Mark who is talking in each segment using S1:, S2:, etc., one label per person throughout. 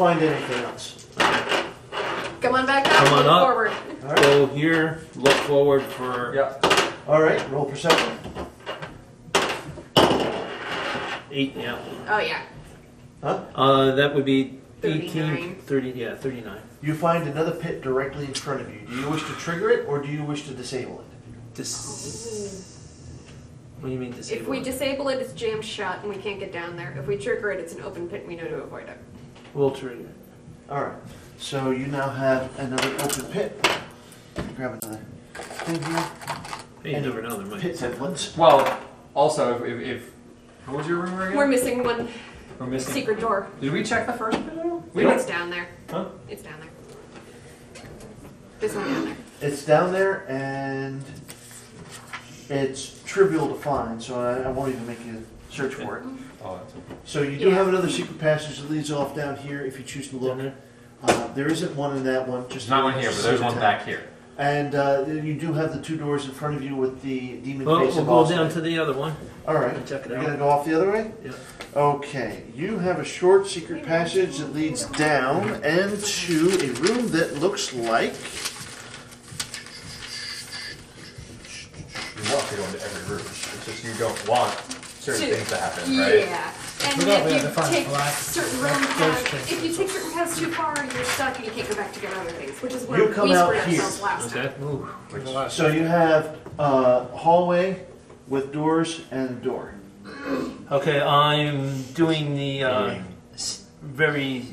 S1: find anything else.
S2: Come on back up.
S3: Come on
S2: look
S3: up.
S2: forward.
S1: All right.
S3: Go here, look forward for
S1: All right, roll perception.
S3: 8, yeah.
S2: Oh yeah.
S1: Huh?
S3: That would be
S2: 39.
S3: 18, 30, yeah, 39.
S1: You find another pit directly in front of you. Do you wish to trigger it, or do you wish to disable it?
S3: What do you mean disable?
S2: If we disable it, it's jammed shut and we can't get down there. If we trigger it, it's an open pit and we know to avoid it.
S3: We'll trigger.
S1: All right. So you now have another open pit. Grab another thing here.
S3: Hey, you
S1: Any
S3: never know, there might be
S1: pit templates.
S4: Well, also, if what was your room again?
S2: We're missing one
S4: We're missing.
S2: secret door.
S4: Did we check the first pit?
S2: It's down there.
S4: Huh?
S2: It's down there. This one down there.
S1: It's down there, and it's trivial to find, so I won't even make you search for it.
S4: Oh, that's okay.
S1: So you do have another secret passage that leads off down here if you choose to look. There isn't one in that one. Just
S4: Not one here, but there's one back here.
S1: And you do have the two doors in front of you with the demon face.
S3: We'll go down to the other one.
S1: All right.
S3: Check it
S1: You're
S3: out.
S1: gonna go off the other way?
S3: Yeah.
S1: Okay. You have a short secret passage that leads down into a room that looks like.
S4: You want to go into every room. It's just you don't want certain things to happen, right?
S2: Yeah. And
S5: forgot we
S2: if
S5: had
S2: you
S5: to find
S2: take
S5: black-
S2: certain
S5: black
S2: room
S5: ghost
S2: paths,
S5: things.
S2: if you take certain paths too far, you're stuck and you can't go back to get other things, which is where
S1: You
S2: we
S1: come
S2: screwed
S1: out
S2: ourselves
S1: here.
S2: last time.
S3: Okay. Ooh.
S1: So you have a hallway with doors and a door.
S3: Okay, I'm doing the very.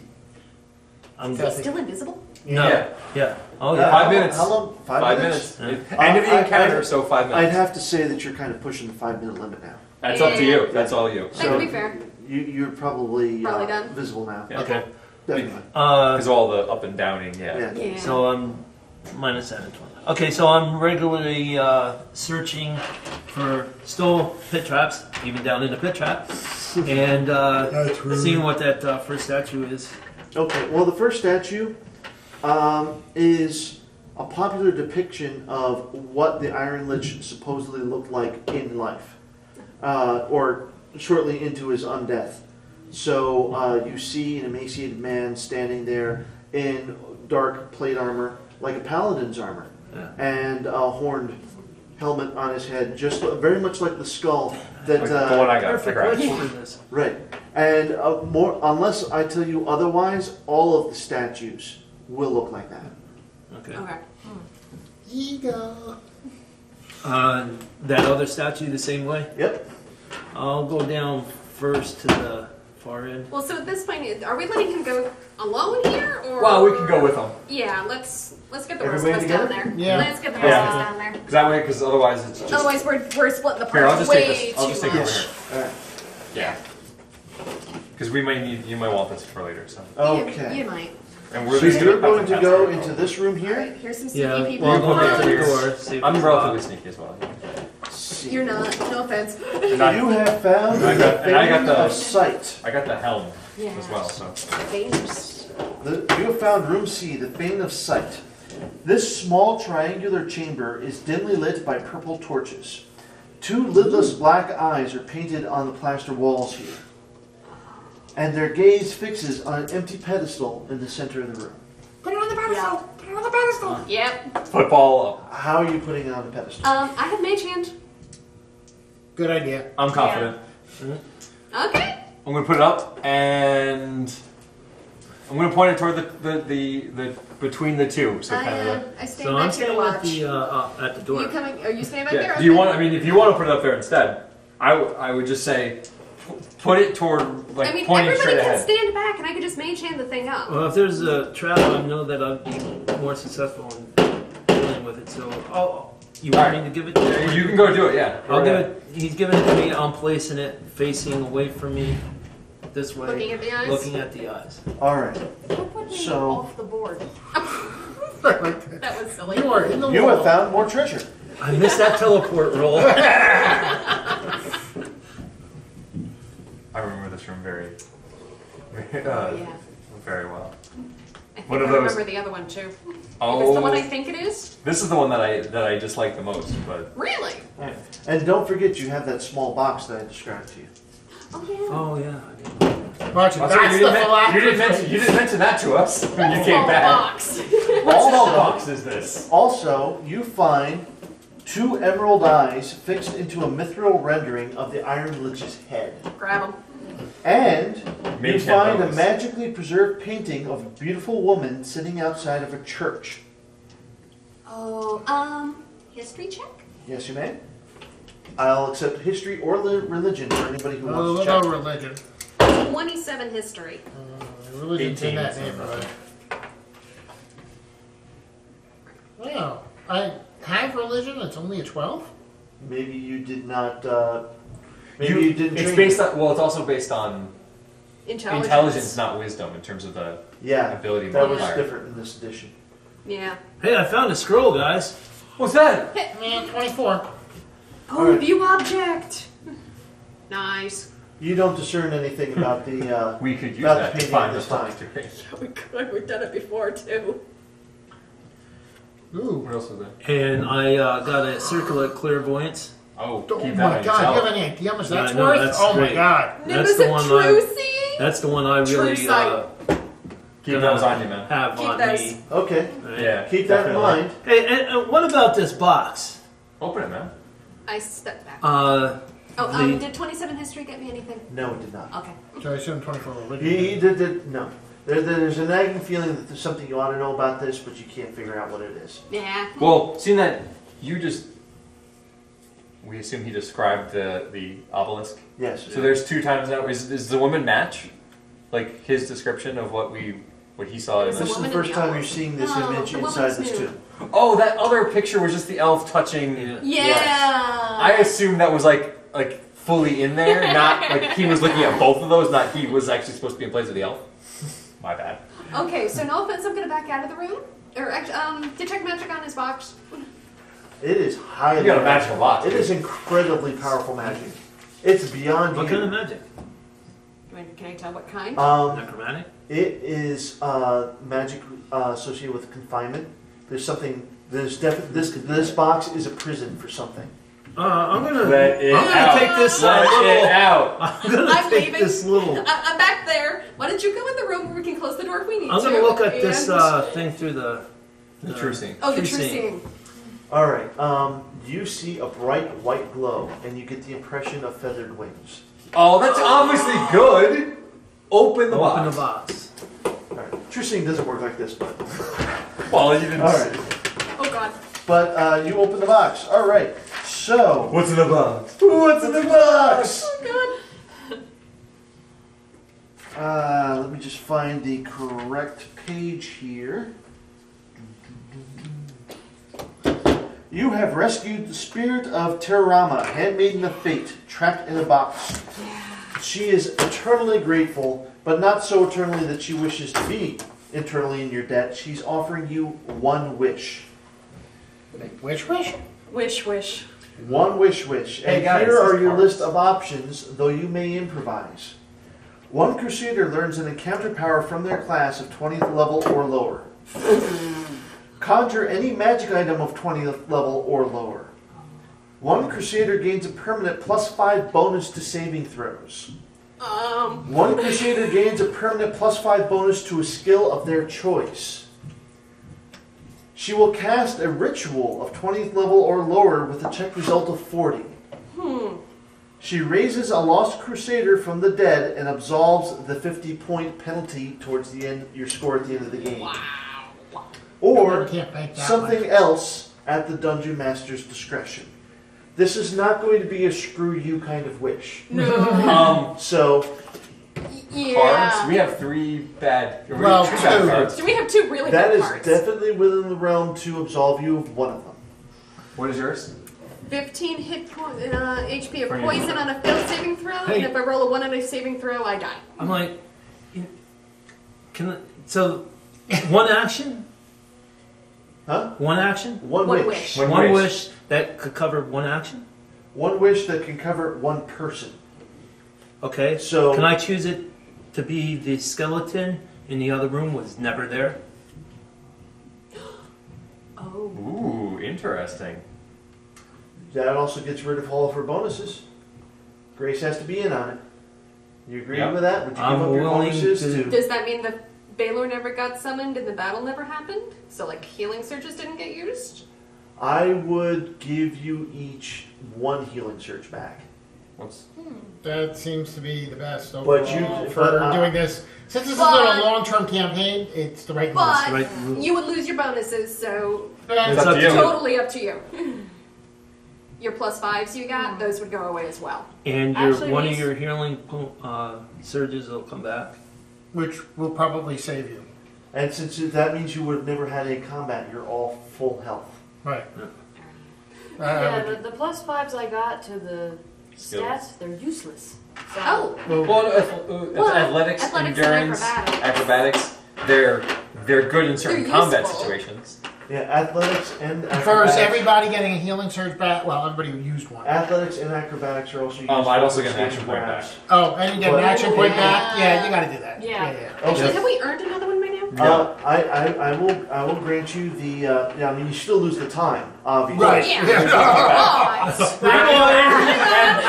S3: I'm
S2: Is he still invisible?
S3: No.
S4: Yeah.
S3: Oh yeah.
S4: 5 minutes.
S1: How long? 5 minutes?
S4: End of the encounter, so 5 minutes.
S1: I'd have to say that you're kind of pushing the 5-minute limit now.
S4: That's up to you. That's all you.
S2: That could be fair.
S1: You're probably
S2: done.
S1: visible now.
S4: Yeah.
S3: Okay.
S1: Definitely.
S4: Because all the up and downing, yeah.
S2: Yeah.
S3: So I'm minus that. Okay, so I'm regularly searching for still pit traps, even down in the pit trap, and seeing what that first statue is.
S1: Okay, well, the first statue is a popular depiction of what the Iron Lich supposedly looked like in life, or shortly into his undeath. So you see an emaciated man standing there in dark plate armor, like a paladin's armor, and a horned helmet on his head, just very much like the skull that.
S4: Like the one I got.
S3: Perfect.
S4: Correct.
S3: Which one is this?
S1: Right, and more unless I tell you otherwise, all of the statues will look like that.
S3: Okay.
S2: Okay.
S5: Ego.
S3: That other statue the same way.
S1: Yep.
S3: I'll go down first to the far end.
S2: Well, so at this point, are we letting him go alone here, or?
S4: Well, we can go with them.
S2: Yeah, let's get the rest of
S1: Everybody
S2: us down
S1: together?
S2: there.
S5: Yeah.
S2: Let's get the rest of us down there.
S4: Because that way, because otherwise it's just.
S2: Otherwise, we're splitting the
S4: Here, I'll
S2: parts
S4: just take
S2: way
S4: this. I'll
S2: too
S4: just take it over
S2: much.
S4: here.
S1: All right.
S4: Yeah. Because we might need, you might want this for later, so.
S1: Okay.
S2: You might.
S4: And we're
S1: So
S4: at least
S1: you're
S4: gonna
S1: going to go into this room
S2: All
S1: here.
S2: right, here's some
S3: Yeah.
S2: sneaky people.
S3: Well, I'll go
S4: Come
S3: down to the
S4: here.
S3: door. See if
S4: I'm
S3: it's
S4: relatively
S3: locked.
S4: sneaky as well.
S2: You're not. No offense.
S4: And I,
S1: You have found
S4: I got-
S1: the
S4: and I got
S1: Vein
S4: the-
S1: of Sight.
S4: I got the helm
S2: Yeah.
S4: as well, so.
S2: Famous.
S1: You have found Room C, the Vein of Sight. This small triangular chamber is dimly lit by purple torches. Two lidless black eyes are painted on the plaster walls here, and their gaze fixes on an empty pedestal in the center of the room.
S5: Put it on the pedestal. Put it on the pedestal.
S2: Yep.
S4: Football up.
S1: How are you putting it on the pedestal?
S2: I have mage hand.
S5: Good idea.
S4: I'm confident.
S2: Okay.
S4: I'm going to put it up, and I'm going to point it toward the between the two. So kind of.
S2: I stand
S3: So I'm
S2: back here to
S3: standing
S2: watch.
S3: at the door.
S2: You coming? Are you standing back
S4: Yeah.
S2: there?
S4: Do you
S2: Okay.
S4: want? I mean, if you want to put it up there instead, I would just say, put it toward like
S2: I mean,
S4: pointing
S2: everybody
S4: straight
S2: can
S4: ahead.
S2: stand back, and I could just mage hand the thing up.
S3: Well, if there's a trap, I know that I'd be more successful in dealing with it. So, you want me to give it to you?
S4: You can go do it. Yeah.
S3: I'll give it. He's giving it to me. I'm placing it facing away from me, this way,
S2: Looking at the eyes.
S3: looking at the eyes.
S1: All right.
S2: Don't put me
S1: So-
S2: off the board.
S5: Like
S2: That was silly.
S5: you are in the
S1: You
S5: wall.
S1: have found more treasure.
S3: I missed that teleport roll.
S4: I remember this room very, very,
S2: Yeah.
S4: very well.
S2: I think
S4: One of
S2: I
S4: those-
S2: remember the other one too. If it's the
S4: Oh,
S2: one I think it is.
S4: this is the one that I dislike the most. But
S2: Really?
S1: And don't forget, you have that small box that I described to you.
S2: Oh yeah.
S3: Oh yeah. I didn't.
S5: Watch it.
S4: Oh, sorry,
S5: That's
S4: you,
S5: the
S4: you didn't mention that to us when you came back.
S2: Box.
S4: All box is this?
S1: Also, you find 2 emerald eyes fixed into a mithril rendering of the Iron Lich's head.
S2: Grab them.
S1: And you
S4: Mage
S1: find a
S4: head
S1: magically preserved painting of a beautiful woman sitting outside of a church.
S2: Oh, history check?
S1: Yes, you may. I'll accept history or religion for anybody who
S5: Oh,
S1: wants to
S5: no
S1: check.
S5: religion.
S2: 27 history.
S5: Religion's
S4: 18
S5: in that
S4: is
S5: neighborhood. Well, I have religion. It's only a 12.
S1: Maybe you did not. Maybe you didn't.
S4: It's
S1: train
S4: based
S1: it.
S4: on. Well, it's also based on intelligence, not wisdom, in terms of the
S1: Yeah,
S4: ability
S1: that was
S4: modifier.
S1: different in this edition.
S2: Yeah.
S3: Hey, I found a scroll, guys.
S4: What's that?
S5: Man, 24.
S2: Oh,
S1: Alright.
S2: view object. Nice.
S1: You don't discern anything about the.
S4: We could use
S1: About
S4: that
S1: the
S4: to
S1: painting
S4: find the
S1: this time.
S4: phylactery.
S2: We could. We've done it before too.
S5: Ooh.
S4: What else was there?
S3: And I got a circular clairvoyance.
S4: Oh,
S5: Oh
S4: keep
S5: my
S4: that
S5: god, you have
S4: yourself.
S5: any idea how much
S3: Yeah,
S5: that's
S3: I know,
S5: worth?
S3: that's
S5: Oh my
S3: great.
S5: god.
S3: That's
S2: Nimbus
S3: the
S2: of
S3: one
S2: true seeing?
S3: That's the one I
S2: True
S3: really
S2: sight.
S4: Keep
S3: gonna
S4: those on you, man.
S3: have
S2: Keep
S3: on
S2: those.
S3: me.
S1: Okay,
S3: Right?
S4: Yeah.
S1: keep that in
S4: definitely.
S1: mind.
S3: Hey, and what about this box?
S4: Open it, man.
S2: I stepped back.
S3: Uh, the-
S2: Did 27 history get me anything?
S1: No, it did not.
S2: Okay.
S5: So I assume 24 religion.
S1: He did no. There's a nagging feeling that there's something you ought to know about this, but you can't figure out what it is.
S2: Yeah.
S4: Well, seeing that you just. We assume he described the obelisk.
S1: Yes.
S4: So there's 2 times now. Is the woman match? Like his description of what he saw in
S2: Is the
S1: This
S4: this.
S1: is the
S2: woman in
S1: first
S2: the
S1: time
S2: elf?
S1: you're seeing this
S2: No,
S1: image
S2: the
S1: inside
S2: woman's
S1: this
S2: new.
S1: tomb.
S4: Oh, that other picture was just the elf touching.
S3: yeah.
S2: Yeah.
S4: I assumed that was like fully in there, not like he was looking at both of those, not he was actually supposed to be in place of the elf. My bad.
S2: Okay, so no offense, I'm gonna back out of the room. Or detect magic on his box.
S1: It is highly.
S4: You got a magical box,
S1: It
S4: dude.
S1: is incredibly powerful magic. It's beyond
S3: What
S1: you.
S3: kind of magic?
S2: Can I tell what kind?
S3: Necromantic?
S1: It is magic associated with confinement. There's something. This box is a prison for something.
S3: I'm gonna.
S4: Let it
S3: I'm gonna
S4: out.
S3: take this
S4: Let
S3: little.
S4: it out.
S3: I'm gonna
S2: I'm
S3: take
S2: leaving.
S3: this little.
S2: I'm back there. Why don't you go in the room where we can close the door if we need
S3: I'm
S2: to?
S3: gonna look at this
S2: and-
S3: thing through the.
S4: The true scene.
S2: Oh, the
S3: true
S2: true
S3: seeing.
S2: seeing.
S1: All right. You see a bright white glow, and you get the impression of feathered wings.
S4: Oh, that's obviously good. Open the
S3: Open
S4: box.
S3: the box.
S1: All right. True seeing doesn't work like this, but.
S4: Well, you didn't.
S1: All right.
S2: Oh God.
S1: But you open the box. All right. So.
S4: What's in the box?
S1: What's in the box?
S2: Oh God.
S1: Let me just find the correct page here. You have rescued the spirit of Terrama, handmaiden of fate, trapped in a box. She is eternally grateful, but not so eternally that she wishes to be eternally in your debt. She's offering you one wish.
S5: Wish?
S2: Wish.
S1: One wish.
S4: Hey,
S1: And
S4: guys,
S1: here are
S4: this
S1: your
S4: part.
S1: list of options, though you may improvise. One Crusader learns an encounter power from their class of 20th level or lower. Conjure any magic item of 20th level or lower. One Crusader gains a permanent +5 bonus to saving throws. One Crusader gains a permanent +5 bonus to a skill of their choice. She will cast a ritual of 20th level or lower with a check result of 40. She raises a lost Crusader from the dead and absolves the 50-point penalty towards the end, your score at the end of the game. Or
S5: Can't bank that
S1: something
S5: much.
S1: else at the Dungeon Master's discretion. This is not going to be a screw you kind of wish.
S2: No.
S1: So,
S2: Yeah.
S4: Cards? We have 3 bad. Or
S5: Well,
S4: 2 bad
S5: 2.
S4: cards.
S2: Do we have 2 really
S1: that
S2: good
S1: is
S2: cards?
S1: definitely within the realm to absolve you of one of them.
S4: What is yours?
S2: 15 hit point, HP of
S4: For you.
S2: poison on a failed saving throw,
S3: Hey.
S2: and if I roll a 1 on a saving throw, I die.
S3: I'm like, so one action?
S1: Huh?
S3: One action?
S1: One
S2: One
S1: wish.
S2: wish.
S3: One wish that could cover one action?
S1: One wish that can cover one person.
S3: Okay.
S1: So-
S3: can I choose it to be the skeleton in the other room was never there?
S2: Oh.
S4: Ooh, interesting.
S1: That also gets rid of all of her bonuses. Grace has to be in on it. You agree
S4: Yeah.
S1: with that? Would you
S3: I'm
S1: give up your
S3: willing
S1: bonuses
S3: to-
S1: to?
S2: Does that mean the Baylor never got summoned and the battle never happened? So like healing surges didn't get used?
S1: I would give you each 1 healing surge back.
S4: What's
S5: That seems to be the best
S1: But
S5: overall
S1: you-
S5: for
S1: but,
S5: doing this. Since this is
S2: but-
S5: a long-term campaign, it's the right move.
S2: But
S3: right.
S2: you would lose your bonuses, so
S5: Yeah,
S3: It's up to you.
S2: totally up to you. Your +5s you got, those would go away as well.
S3: And
S6: Actually,
S3: one of
S6: these-
S3: your healing surges will come back.
S5: which will probably save you.
S1: And since that means you would have never had any combat, you're all full health.
S5: Right.
S6: Yeah, the +5s I got to the
S4: Skills.
S6: stats, they're useless. So
S2: Oh,
S4: well, athletics,
S2: athletics and
S4: endurance,
S2: acrobatics.
S4: they're good in certain
S2: They're
S4: combat
S2: useful.
S4: situations.
S1: Yeah, athletics and
S5: First,
S1: acrobatics.
S5: everybody getting a healing surge back. Well, everybody who used one.
S1: Athletics and acrobatics are also used.
S4: I'd also
S1: for
S4: get an action point
S1: grabs.
S5: Oh, and you get an
S1: But-
S5: action point back.
S2: Yeah.
S5: Yeah, you got to do that.
S6: Yeah.
S2: actually,
S1: Okay.
S2: have we earned another one by now?
S1: I will grant you the. Yeah, I mean, you still lose the time, obviously.
S5: Right.
S2: Yeah.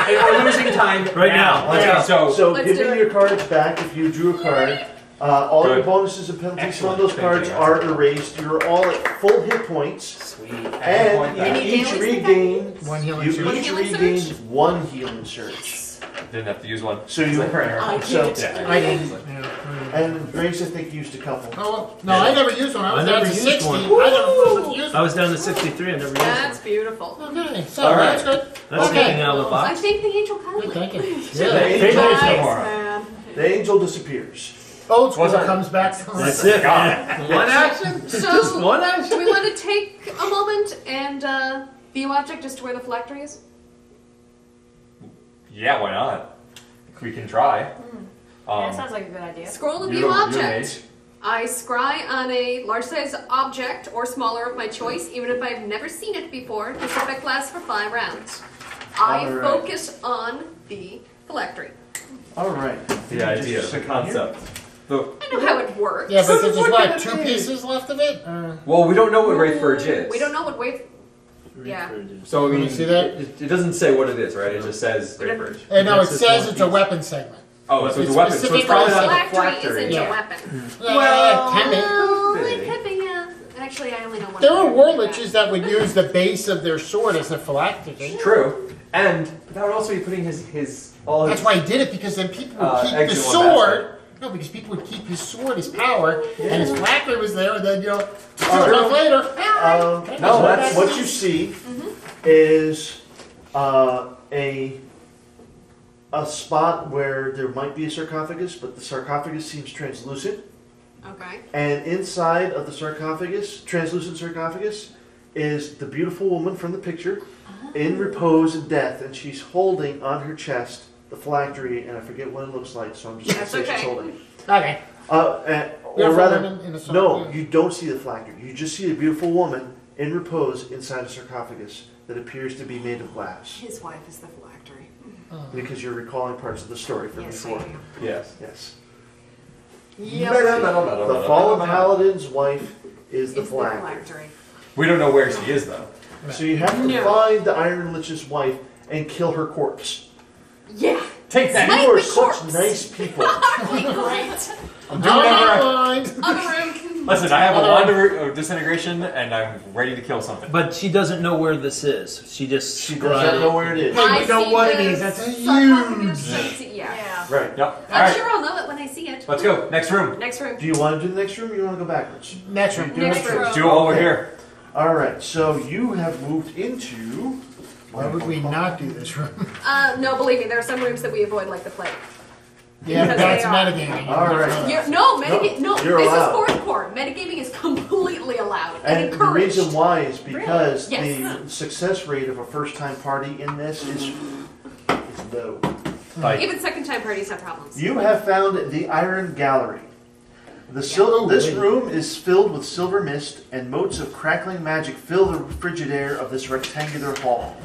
S4: And we're losing time
S3: Right now.
S4: Let's go.
S1: So
S2: Let's
S1: give
S2: do
S1: me
S2: it.
S1: your cards back if you drew a card. All your
S4: Good.
S1: bonuses and penalties
S4: Excellent.
S1: from those cards
S4: Thank you.
S1: are erased. You're all at full hit points,
S4: Sweet.
S1: and you
S2: Any
S1: each
S2: dailies
S1: regain.
S5: One healing
S1: You
S5: surge.
S2: One
S1: each
S2: healing
S1: regain
S2: surge?
S1: 1 healing surge.
S4: Didn't have to use one.
S1: So you
S2: I
S1: so
S2: did.
S4: Yeah.
S5: I didn't. Yeah.
S1: and Grace I think used a couple.
S5: Oh, well, no, I never used one. I was
S3: I
S5: down
S3: never
S5: to
S3: used
S5: 60.
S3: one.
S5: I never used
S3: I
S5: one.
S3: was down to 63. I never used
S2: That's
S3: one.
S2: beautiful.
S5: Okay, so
S4: All right.
S5: that's good.
S3: That's
S5: Okay.
S3: getting out of the
S2: I
S3: box.
S2: thank the angel
S5: Good
S2: kindly.
S5: thinking.
S1: The
S5: Yeah.
S1: angel,
S4: Nice.
S2: Man.
S1: the angel disappears.
S5: Old school
S4: What's our-
S5: comes back.
S3: That's it. One action?
S2: So,
S3: Just one action?
S2: do we want to take a moment and view object just to where the phylactery is?
S4: Yeah, why not? We can try.
S6: yeah, that sounds like a good idea.
S2: Scroll and
S4: You're
S2: view
S4: the- you're
S2: object. I scry on a large size object or smaller of my choice, even if I've never seen it before. This effect lasts for 5 rounds. I
S1: All right.
S2: focus on the phylactery.
S1: All right.
S4: The idea, the concept. The,
S2: I know how it works.
S5: Yeah, but
S1: This
S5: there's
S1: is what
S5: what,
S1: it
S5: 2
S1: is.
S5: pieces left of it?
S4: well, we don't know what Wraith Verge is.
S2: We don't know what wave. Yeah.
S4: So I mean,
S5: You see that?
S4: It doesn't say what it is, right? It just says
S2: We
S4: Wraith
S2: don't-
S4: Verge.
S5: No, it
S3: That's just
S5: says
S3: one
S5: it's a
S3: piece.
S5: weapon segment.
S4: Oh, so it's
S5: It's
S4: a weapon. So it's
S5: specifically
S4: probably not the
S2: Phylactery
S4: phylactery.
S2: isn't
S5: Yeah.
S2: a weapon.
S5: Yeah, can be.
S2: Well,
S4: Could
S2: it
S4: be.
S2: could be, yeah. Actually, I only know one.
S5: There are
S2: player
S5: war
S2: who did
S5: liches that would use the base of their sword as a phylactery.
S4: True. And that would also be putting his all his.
S5: That's why he did it, because then people would keep
S4: eggs
S5: the
S4: in one
S5: sword. No, because people would keep his sword, his power, and his phylactery was there, and then, 2 months later.
S4: No, that's
S1: what you see is a spot where there might be a sarcophagus, but the sarcophagus seems translucent.
S2: Okay.
S1: And inside of the sarcophagus, translucent sarcophagus, is the beautiful woman from the picture in repose and death, and she's holding on her chest the phylactery, and I forget what it looks like, so I'm just going to
S2: That's
S1: say she's
S2: okay.
S1: holding it.
S5: Okay.
S1: Or
S5: You're
S1: rather,
S5: holding in a sarcophagus.
S1: no, you don't see the phylactery. You just see a beautiful woman in repose inside a sarcophagus that appears to be made of glass.
S2: His wife is the phylactery.
S1: Because you're recalling parts of the story from
S2: Yes, I
S1: before.
S2: am.
S4: Yes.
S1: Yes.
S2: Yep.
S1: The fallen paladin's wife is the
S2: It's the
S1: phylactery.
S2: phylactery.
S4: We don't know where she is though.
S1: So you have to
S2: No.
S1: find the Iron Lich's wife and kill her corpse.
S2: Yeah.
S4: Take that.
S2: Smite
S1: You are
S2: the
S1: such
S2: corpse.
S1: nice people.
S2: Great.
S5: Outlined.
S2: Other room.
S4: Listen, I have a wand of disintegration, and I'm ready to kill something.
S3: But she doesn't know where this is. She just
S1: She doesn't know where it is.
S5: Hey, we
S2: I
S5: know
S2: see
S5: what it
S2: the
S5: is. That's a
S2: sarcophagus.
S5: huge.
S2: I see- Yeah.
S6: Yeah.
S1: Right.
S4: Yep. All
S2: I'm
S4: right.
S2: sure I'll know it when I see it.
S4: Let's go. Next room.
S2: Next room.
S1: Do you want to do the next room or you want to go backwards?
S5: Next room.
S1: Do
S2: Next
S1: next
S2: room.
S4: Let's do it while we're here.
S1: Alright, so you have moved into.
S5: Why would we not do this room?
S2: No, believe me, there are some rooms that we avoid like the plague.
S5: Yeah,
S2: Because
S5: that's
S2: they are.
S5: metagaming.
S1: All right.
S2: No,
S1: you're
S2: this
S1: allowed.
S2: is fourth core. Metagaming is completely allowed and
S1: And the
S2: encouraged.
S1: reason why is because
S2: Really? Yes.
S1: the success rate of a first time party in this is low.
S4: Like,
S2: Even second time parties have problems.
S1: You have found the Iron Gallery. This room is filled with silver mist, and motes of crackling magic fill the frigid air of this rectangular hall.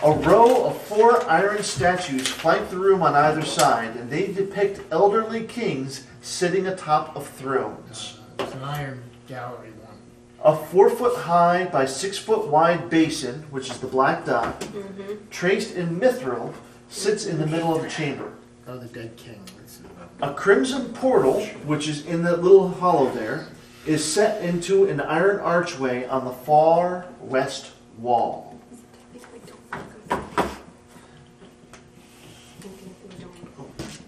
S1: A row of 4 iron statues flank the room on either side, and they depict elderly kings sitting atop of thrones.
S5: It's an iron gallery one.
S1: A 4-foot high by 6-foot wide basin, which is the black dot, traced in mithril, sits in the middle of the chamber.
S5: Oh, the dead king. Let's see.
S1: A crimson portal, which is in that little hollow there, is set into an iron archway on the far west wall.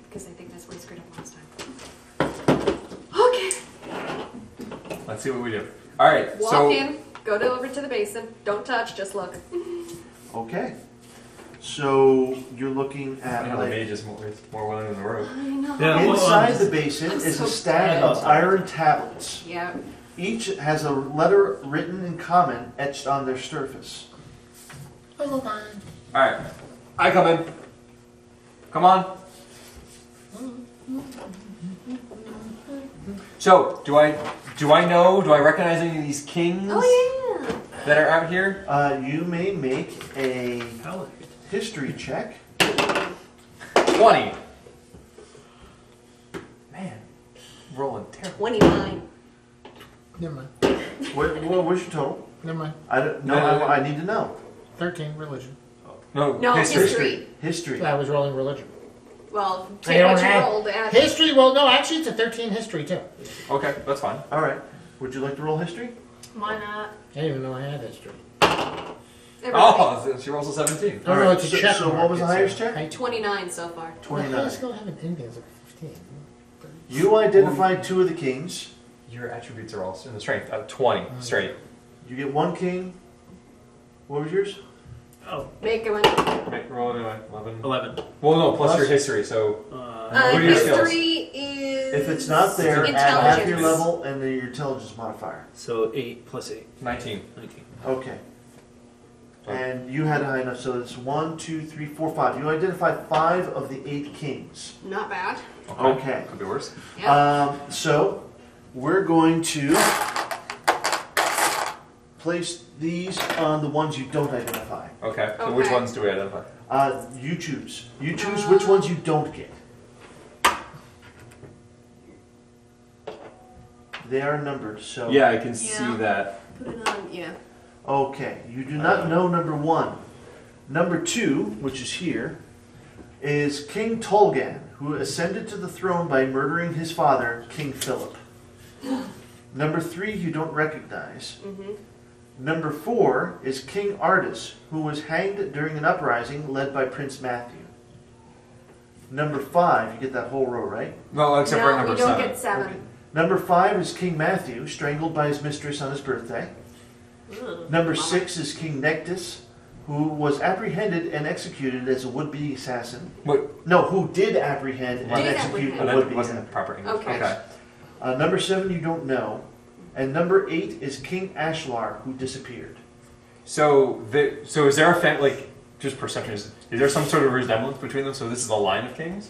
S2: Because I think that's what I screwed up last time. Okay.
S4: Let's see what we do. All right.
S2: Walk in, go over to the basin. Don't touch, just look.
S1: Okay. So you're looking at
S4: The mage is more willing than the rogue.
S2: I know.
S3: Yeah, well,
S1: inside the basin is a stack of iron tablets.
S2: Yeah.
S1: Each has a letter written in common etched on their surface.
S4: All right. I come in. Come on. So, do I recognize any of these kings that are out here?
S1: You may make a history check.
S4: 20. Man, rolling terrible.
S2: 29.
S5: Never mind.
S1: What's your total?
S5: Never mind.
S1: I don't know.
S4: No.
S1: I need to know.
S5: 13, religion.
S2: No, history.
S1: History.
S5: I was rolling religion.
S2: Well,
S5: I
S2: take
S5: don't
S2: what you
S5: have
S2: rolled. Add
S5: history. Well, no, actually, it's a 13 history too.
S4: Okay, that's fine.
S1: All right. Would you like to roll history?
S6: Why not?
S5: I didn't even know I had history.
S2: everything.
S4: Oh, she rolls a 17.
S5: Oh, no, it's a check
S1: So what
S5: mark.
S1: was the
S5: It's
S1: highest
S5: a-
S1: check?
S5: I-
S2: 29 so far.
S1: 29.
S5: I still have an ending as a 15.
S1: You identified two of the kings.
S4: Your attributes are all in the strength. 20 straight.
S1: You get one king. What was yours?
S3: Oh,
S2: Make one.
S4: Roll anyway. 11.
S3: 11.
S4: Well, no, plus
S1: Plus?
S4: your history. So what are your
S2: History is.
S1: If it's not there, add half your
S2: intelligence.
S1: level and then your intelligence modifier.
S3: So 8 plus 8.
S4: 19.
S3: 19.
S1: Okay. And you had a high enough, so it's 1, 2, 3, 4, 5. You identified 5 of the 8 kings.
S2: Not bad.
S1: Okay.
S4: Could be worse.
S2: Yeah.
S1: So we're going to place these on the ones you don't identify.
S4: Okay. So which
S2: Okay.
S4: ones do we identify?
S1: You choose. You choose which ones you don't get. They are numbered, so.
S4: Yeah, I can
S2: Yeah.
S4: see that.
S2: Put it on. Yeah.
S1: Okay, you do not know number 1. Number 2, which is here, is King Tolgan, who ascended to the throne by murdering his father, King Philip. Number 3, you don't recognize. Number 4 is King Ardis, who was hanged during an uprising led by Prince Matthew. Number 5, you get that whole row, right?
S4: No, except for
S2: No,
S4: number
S2: we don't
S4: 7.
S2: get 7.
S1: Okay. Number 5 is King Matthew, strangled by his mistress on his birthday. Number 6 is King Nectus, who was apprehended and executed as a would-be assassin.
S4: What?
S1: No, who did apprehend and
S2: Did
S1: execute
S2: apprehend.
S1: a
S4: That
S1: would-be
S4: wasn't
S1: assassin.
S4: proper English.
S2: Okay.
S1: Number 7 you don't know. And number 8 is King Ashlar, who disappeared.
S4: So is there a like just perception? Is there some sort of resemblance between them? So this is a line of kings.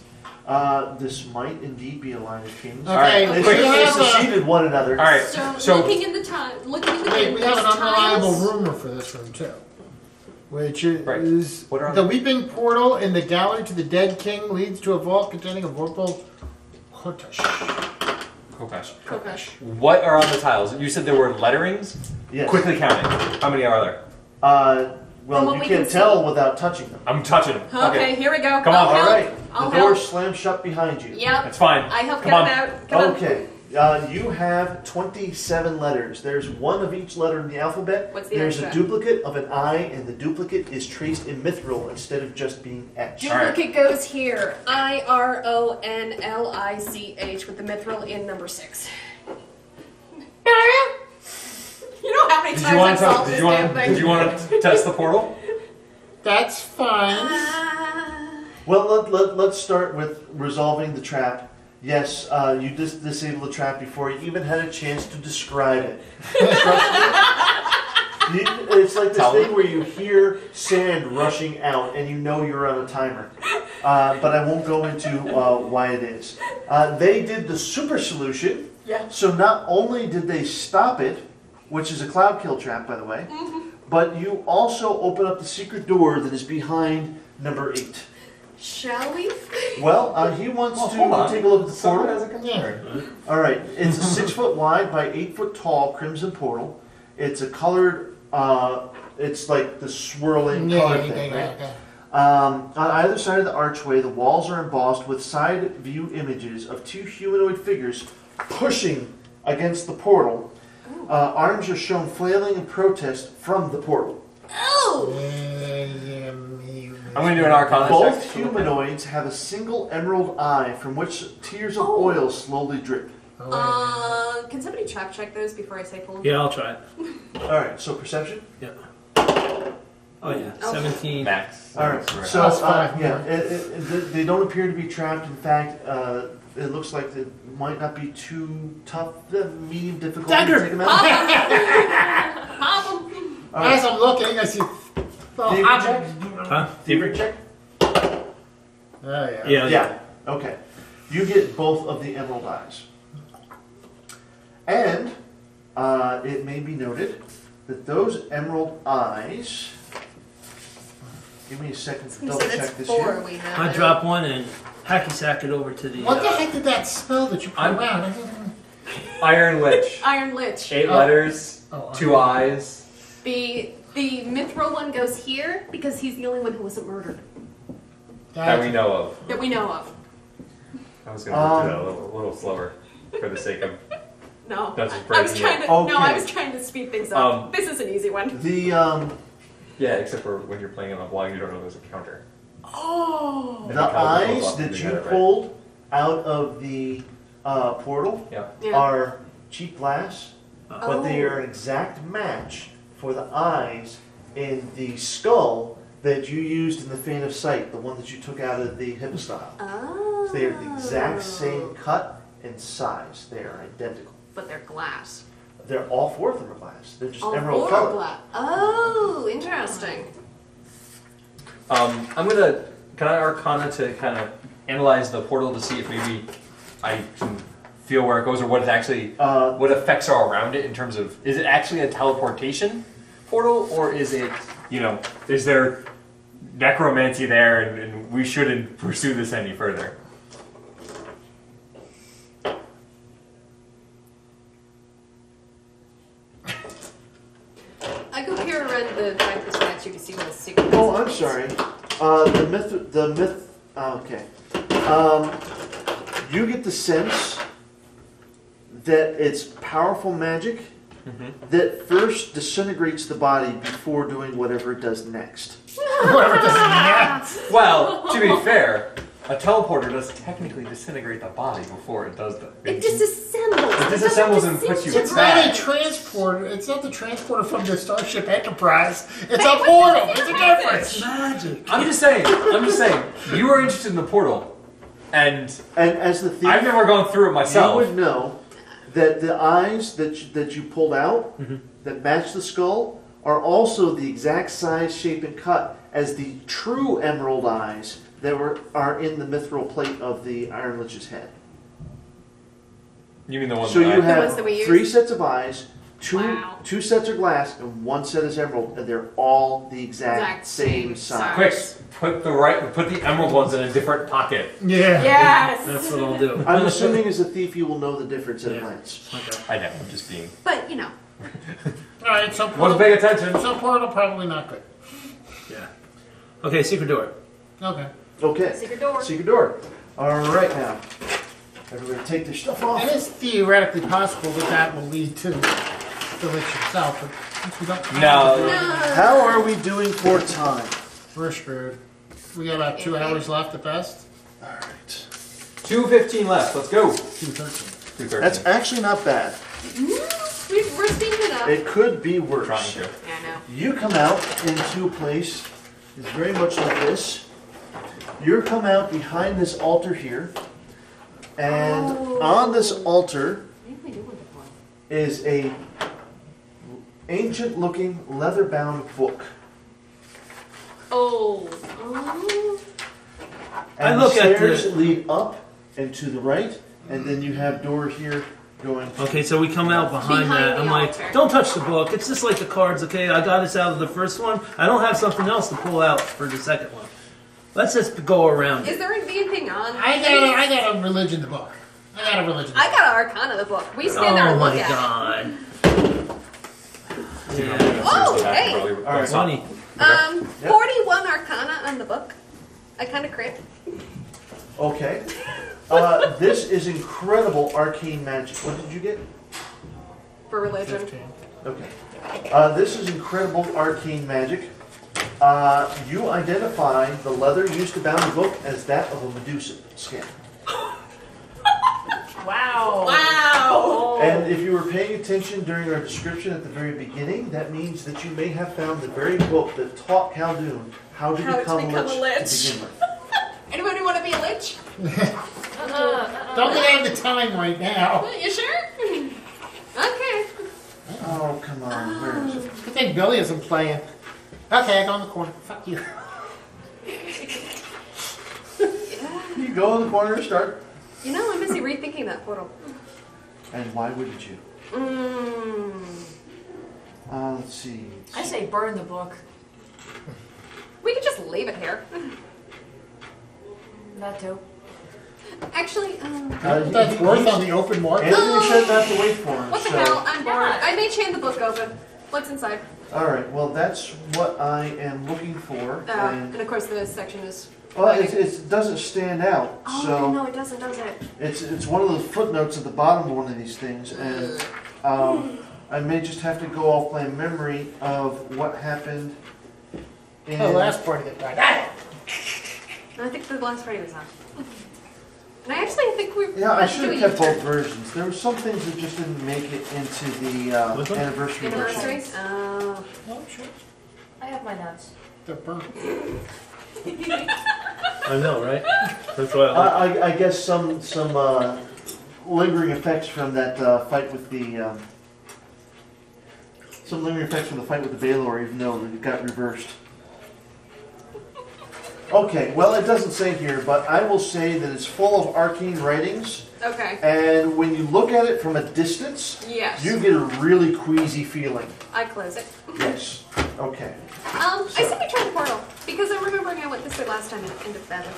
S1: This might indeed be a line of kings.
S5: Okay,
S1: They
S5: we have
S1: succeeded one another.
S4: All right.
S2: So, looking in the time, looking in the
S5: Wait, we have an unreliable
S2: tiles.
S5: rumor for this room too, which is
S4: Right. What are
S5: the
S4: on-
S5: weeping portal in the gallery to the dead king leads to a vault containing a vorpal Kotash.
S2: Kokesh.
S4: What are on the tiles? You said there were letterings.
S1: Yes.
S4: Quickly counting. How many are there?
S2: From
S1: Well,
S2: what
S1: you
S2: we
S1: can't
S2: can
S1: tell without touching them.
S4: I'm touching them.
S2: Okay, here we go.
S4: Come on,
S2: I'll
S1: All
S2: help.
S1: right.
S2: I'll
S1: The door
S2: help.
S1: slams shut behind you.
S2: Yep.
S4: It's fine.
S2: I help
S4: Come
S2: get
S4: on.
S2: him out. Come on.
S1: Okay. You have 27 letters. There's one of each letter in the alphabet.
S2: What's the
S1: There's
S2: extra?
S1: a duplicate of an I, and the duplicate is traced in mithril instead of just being etched.
S4: All right.
S2: Duplicate goes here. IRONLICH with the mithril in number 6. You know how many
S4: Did
S2: times
S4: you want
S2: I've
S4: to?
S2: solved
S4: Did
S2: this
S4: you want
S2: damn
S4: to?
S2: thing?
S4: Did you want to test the portal?
S5: That's fine.
S1: Well, let's start with resolving the trap. Yes, you disabled the trap before you even had a chance to describe it. Trust me. It's like this
S4: Tell
S1: thing
S4: me.
S1: where you hear sand rushing out and you know you're on a timer. But I won't go into why it is. They did the super solution.
S2: Yeah.
S1: So not only did they stop it, which is a cloud kill trap, by the way, but you also open up the secret door that is behind number 8.
S2: Shall we?
S1: Well, he wants
S4: Well, hold on.
S1: to take a look at the
S4: Someone
S1: portal.
S4: has a concern.
S1: All right, it's a 6 foot wide by 8 foot tall crimson portal. It's a colored, it's like the swirling color thing, right? On either side of the archway, the walls are embossed with side view images of 2 humanoid figures pushing against the portal. Arms are shown flailing in protest from the portal.
S2: Oh!
S4: I'm going to do an Arcana check.
S1: Both humanoids have a single emerald eye from which tears of oil slowly drip.
S2: Can somebody trap check those before I say pull them?
S3: Yeah, I'll try it.
S1: Alright, so perception?
S3: Yeah. Oh yeah,
S2: Oh.
S3: 17.
S4: Max.
S1: Alright,
S4: Right.
S1: so
S5: Plus 5
S1: yeah,
S5: more.
S1: they don't appear to be trapped. In fact, it looks like it might not be too tough, medium difficult
S3: Dagger!
S1: to take them out.
S2: Pop 'em.
S1: Alright,
S5: As I'm looking, I see.
S1: Thievery check?
S3: Huh?
S1: Thievery check?
S5: Oh, yeah.
S3: Yeah.
S1: Okay. You get both of the emerald eyes. And it may be noted that those emerald eyes. Give me a second to
S2: You
S1: double
S2: said
S1: check
S2: it's
S1: this
S2: 4
S1: here.
S2: we have.
S3: I drop one and hacky sack it over to the.
S5: What the heck did that spell that you put
S4: I'm-
S5: around?
S4: Iron Lich.
S2: Iron Lich.
S4: 8 letters,
S5: Oh,
S4: 2 eyes.
S2: The mithril one goes here because he's the only one who wasn't murdered
S4: That we know of.
S2: that we know of.
S4: I was going to do that a little slower for the sake of.
S2: No,
S4: That's just
S2: I was
S4: breaking
S2: trying
S4: it.
S2: to. No, I
S1: Okay.
S2: was trying to speed things up. This is an easy one.
S1: The
S4: Yeah, except for when you're playing it on blog, you don't know there's a counter.
S2: Oh.
S1: the eyes that you pulled out of the portal
S4: Yeah.
S2: Yeah.
S1: are cheap glass, but they
S2: Oh.
S1: are an exact match for the eyes in the skull that you used in the Feint of Sight, the one that you took out of the Hippostyle.
S2: Oh.
S1: They are the exact same cut and size. They are identical.
S2: But they're glass.
S1: They're all 4 of them are glass. They're just
S2: All
S1: emerald
S2: 4 are
S1: color.
S2: glass. Oh, interesting.
S4: I'm gonna. Can I Arcana to kind of analyze the portal to see if maybe I can feel where it goes or what it actually, what effects are around it in terms of, is it actually a teleportation portal or is it, is there necromancy there and we shouldn't pursue this any further?
S2: I go peer around the back of the statue to see what the secret is.
S1: Oh, I'm sorry. The myth. Okay. You get the sense that it's powerful magic that first disintegrates the body before doing whatever it does next.
S5: Whatever does next.
S4: Well, to be fair, a teleporter does technically disintegrate the body before it does that.
S2: It disassembles.
S4: It disassembles and puts you
S5: It's not
S4: back.
S5: a transporter. It's not the transporter from the Starship Enterprise. It's a portal. It's a difference.
S3: Magic.
S4: I'm just saying. You were interested in the portal, and
S1: And as the thief,
S4: I've never gone through it
S1: you
S4: myself.
S1: would know that the eyes that you pulled out that match the skull are also the exact size, shape, and cut as the true emerald eyes that are in the mithril plate of the Iron Lich's head.
S4: You mean the one
S1: So
S4: that
S1: you
S2: ones
S1: have
S2: that we use?
S1: 3 sets of eyes,
S2: Wow.
S1: two sets are glass, and 1 set is emerald, and they're all the exact same size.
S4: Quick, put the emerald ones in a different pocket.
S5: Yeah.
S2: Yes.
S3: That's what I'll do.
S1: I'm assuming as a thief you will know the difference at a glance.
S3: Okay.
S4: I know. I'm just being.
S2: But
S5: All right. So
S4: Wasn't paying attention.
S5: So portal probably not good.
S3: Yeah. Okay, secret door.
S5: Okay.
S1: Okay.
S2: Secret door.
S1: Secret door. All right now. Everybody take their stuff off.
S5: It is theoretically possible that will lead to the lich himself, but since we don't
S4: No.
S1: How are we doing for time?
S5: we're screwed. We got about 2 hours left at best.
S1: All right.
S4: 2:15 left. Let's go.
S5: 2:13.
S4: 2:13.
S1: That's actually not bad.
S2: We're speeding it up.
S1: It could be worse.
S4: Trying to.
S2: Yeah, I know.
S1: You come out into a place that's very much like this. You come out behind this altar here, and on this altar
S2: Maybe we do want to play.
S1: is a ancient-looking leather-bound book.
S2: Oh.
S1: And
S3: I look
S1: the
S3: at
S1: stairs
S3: the-
S1: lead up and to the right, and then you have door here going.
S3: Okay, so we come out behind
S2: Behind
S3: that.
S2: the
S3: I'm like,
S2: altar.
S3: don't touch the book. It's just like the cards, okay? I got us out of the first one. I don't have something else to pull out for the second one. Let's just go around
S2: Is
S3: it.
S2: there anything on?
S5: I got a religion the book. I got a religion.
S2: I got an Arcana the book. We stand there
S3: Oh
S2: and look
S3: my
S2: at
S3: god.
S2: Oh, hey.
S1: All right.
S3: 20.
S2: 41 Arcana on the book. I kind of crit.
S1: Okay. This is incredible arcane magic. What did you get?
S2: For religion.
S5: 15.
S1: Okay. This is incredible arcane magic. You identify the leather used to bound the book as that of a Medusa skin.
S6: Wow.
S2: Wow.
S1: And if you were paying attention during our description at the very beginning, that means that you may have found the very book that taught Khaldun how to become a lich to begin with.
S2: Anybody want to be a lich?
S5: Don't get out of the time right now.
S2: You sure? Okay.
S1: Oh, come on. Where is it?
S5: Good thing Billy isn't playing. Okay, I go in the corner. Fuck you.
S1: You go in the corner and start.
S2: You know, I'm busy rethinking that portal.
S1: And why wouldn't you? Let's see.
S6: I say burn the book.
S2: We could just leave it here.
S6: That too.
S2: Actually,
S5: That's worth on the open market.
S1: Anthony said not to wait for him.
S2: what the
S1: so.
S2: hell? I'm bored.
S6: Yeah.
S2: I made Shane the book open. What's inside?
S1: All right. Well, that's what I am looking for.
S2: And of course, the section is.
S1: Well, it doesn't stand out.
S2: Oh,
S1: so
S2: no, it doesn't, does it?
S1: it's one of those footnotes at the bottom of one of these things, and I may just have to go off my memory of what happened. In,
S5: The last party that died.
S2: I think the last Friday was on. And I actually think we.
S1: Yeah, I should have kept both versions. There were some things that just didn't make it into the anniversary version.
S2: Anniversaries? Oh.
S5: Oh, sure.
S6: I have my nuts.
S5: They're burnt.
S3: I know, right? That's why I like
S1: I guess some lingering effects from that fight with the some lingering effects from the fight with the Baelor, even though it got reversed. Okay, well, it doesn't say here, but I will say that it's full of arcane writings,
S2: Okay.
S1: and when you look at it from a distance,
S2: Yes.
S1: you get a really queasy feeling.
S2: I close it.
S1: Yes. Okay.
S2: I say we try the portal because I'm remembering I went this way last time and it ended badly.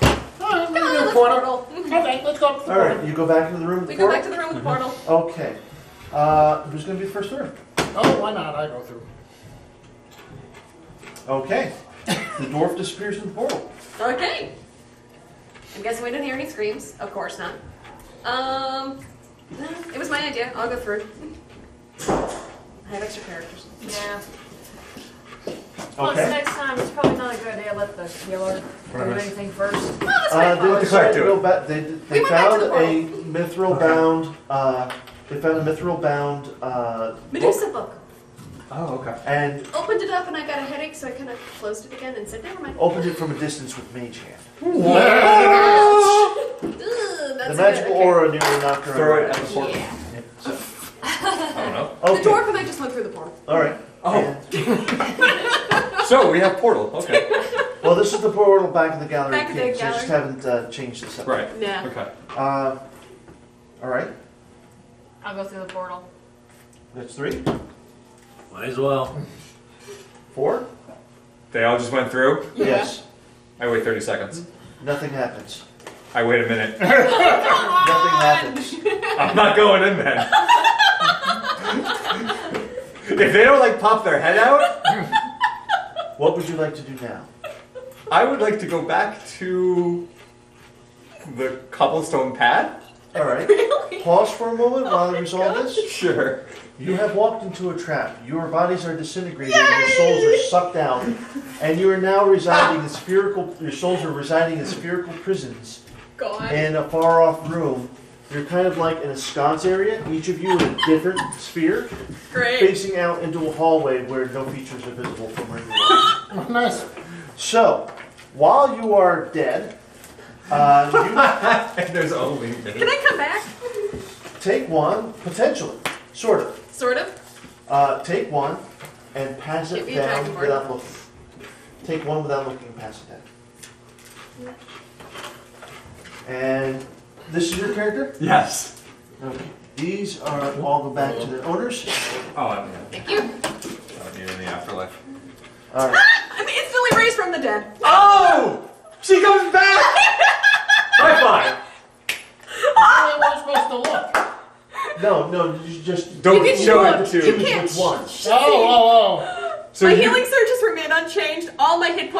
S5: Alright,
S2: Come
S5: we're
S2: on,
S5: gonna do
S2: let's
S5: a portal.
S2: portal.
S5: Okay, let's go up to the
S1: All right,
S5: portal.
S1: you go back into the room with
S2: We
S1: the
S2: go
S1: portal?
S2: back to the room with the portal.
S1: Okay. Who's going to be the first order?
S5: Oh, why not? I go through.
S1: Okay. The dwarf disappears in the portal.
S2: Okay. I'm guessing we didn't hear any screams. Of course not. It was my idea. I'll go through. I have extra characters.
S6: Yeah. Plus,
S1: Okay.
S6: next time it's probably not a good idea to let the healer do anything first.
S2: Oh, that's fine.
S1: They decided to
S4: do
S1: go
S4: it.
S1: back. They
S2: We went back
S1: found
S2: to the
S1: a mithril bound. They found a mithril bound
S2: Medusa
S1: book,
S2: book.
S4: Oh, okay.
S1: and
S2: Opened it up and I got a headache, so I kind of closed it again and said, never mind.
S1: opened it from a distance with mage hand.
S2: Ugh,
S1: The
S2: that's
S1: magical
S2: good. Okay.
S1: aura nearly knocked her
S4: Throw it
S1: out.
S4: at the portal.
S2: Yeah.
S1: So,
S4: I don't know.
S2: The
S1: okay.
S2: dwarf and I just went through the portal.
S1: All right.
S4: Oh.
S1: And-
S4: So we have portal. Okay.
S1: well, this is the portal back in the gallery.
S2: Back in the
S1: Kings. They just
S2: gallery.
S1: haven't changed this up.
S4: Right.
S2: Yeah.
S4: Okay.
S1: All right.
S6: I'll go through the portal.
S1: That's 3.
S3: might as well.
S1: 4.
S4: They all just went through.
S2: Yeah.
S1: Yes.
S4: I wait 30 seconds.
S1: Nothing happens.
S4: I wait a minute.
S1: Nothing happens.
S4: I'm not going in then. If they don't like pop their head out,
S1: What would you like to do now?
S4: I would like to go back to the cobblestone pad.
S1: All right. Pause for a moment while I resolve this.
S4: Sure.
S1: You have walked into a trap. Your bodies are disintegrated. Your souls are sucked out, and you are now residing in spherical. Your souls are residing in spherical prisons
S2: God.
S1: in a far-off room. You're kind of like in a sconce area. Each of you in a different sphere,
S2: Great.
S1: facing out into a hallway where no features are visible from where you are.
S5: Oh, nice.
S1: So, while you are dead, you
S4: And there's only me.
S2: Can I come back?
S1: take one, potentially, sort of.
S2: Sort of.
S1: Take one and pass
S2: Give
S1: it
S2: me a
S1: down
S2: tracking board.
S1: without looking. Take one without looking and pass it down. And this is your character?
S4: Yes.
S1: Okay. These are all go back to their owners.
S4: Oh, I mean,
S2: Thank you.
S4: I don't need it in the afterlife.
S1: All right.
S2: I'm instantly raised from the dead.
S4: Oh! She comes back! High five!
S5: How am I supposed to look?
S1: No, you just
S4: don't
S2: You can
S4: show
S2: look.
S4: it to.
S2: You can't.
S5: One. Oh.
S4: So
S2: my
S4: you-
S2: healing surges remain unchanged. All my hit points